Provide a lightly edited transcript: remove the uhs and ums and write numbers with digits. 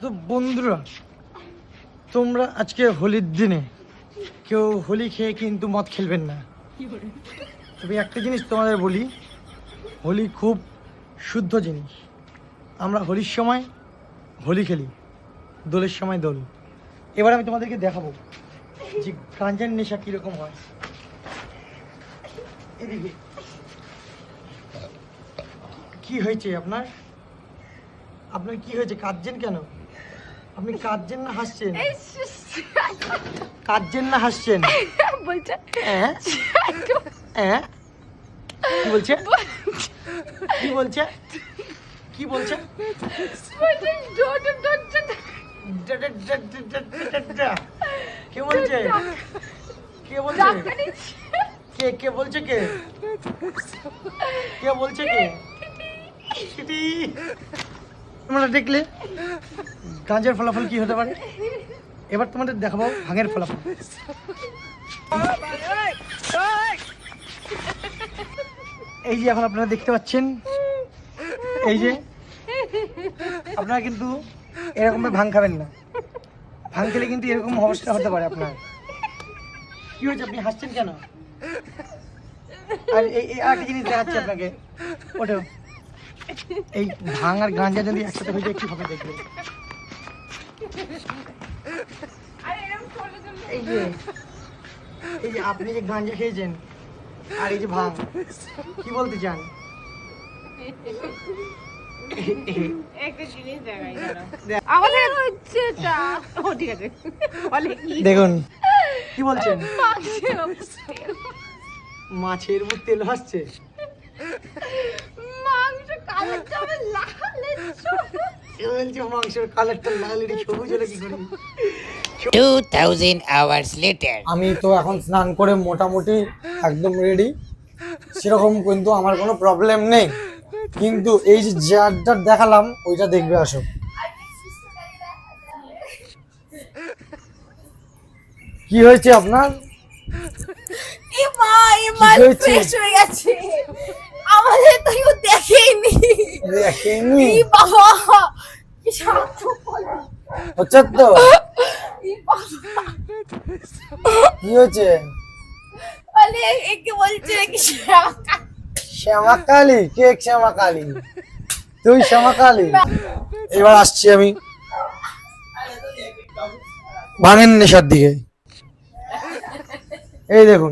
তো বন্ধুরা, তোমরা আজকে হোলির দিনে কেউ হোলি খেয়ে কিন্তু মদ খেলবেন না। তবে একটা জিনিস তোমাদের বলি, হোলি খুব শুদ্ধ জিনিস। আমরা হোলির সময় হোলি খেলি, দোলের সময় দোল। এবার আমি তোমাদেরকে দেখাবো যে গাঁজার নেশা কীরকম হয়। এদিকে কি হয়েছে আপনার? আপনার কি হয়েছে? কাঁদছেন কেন? আপনি কাঁদছেন না হাসছেন? কাঁদছেন না হাসছেন? বলছে কি বলছে? কি বলছে? কি বলছে? কে বলছে? কে বলছে? কে কে বলছে? কে কে বলছে? কে? তোমরা দেখলে গাঁজার ফলাফল কি হতে পারে। এবার তোমাদের দেখাবো ভাঙের ফলাফল। এই যে এখন আপনারা দেখতে পাচ্ছেন, এই যে আপনারা কিন্তু এরকম ভাঙ খাবেন না। ভাঙ খেলে কিন্তু এরকম অবস্থা হতে পারে আপনার। কি হয়েছে? আপনি হাসছেন কেন? আর এই আরেকটা জিনিস দেখাচ্ছি আপনাকে, ওঠো। এই ভাঙ আর গাঁজা যদি একসাথে হয়ে যায় কি হবে দেখবে। এই যে আপনি যে গাঁজা খেয়েছেন আর এই যে ভাঙ, কি বলতে চান? দেখুন কি বলছেন? মাছের উপর তেল ভাসছে। মাংসের কালারটা লাল, সবুজ হলে কি করি? 2000 hours later. আমি তো এখন স্নান করে মোটামুটি একদম রেডি, সেরকম কিন্তু আমার কোনো প্রবলেম নেই। কিন্তু এই যে জারটা দেখালাম ওইটা দেখবে, আসো। কি হয়েছে আপনার? আমাদের তো কেউ দেখেনি। দেখেনি? বাবা হচ্ছে তো। কি হয়েছে? একে বলছে কি শ্যামা কালী? কে শ্যামা কালী? তুই শ্যামা কালী? এবার আসছি আমি ভাঙের নেশার দিকে। এই দেখুন।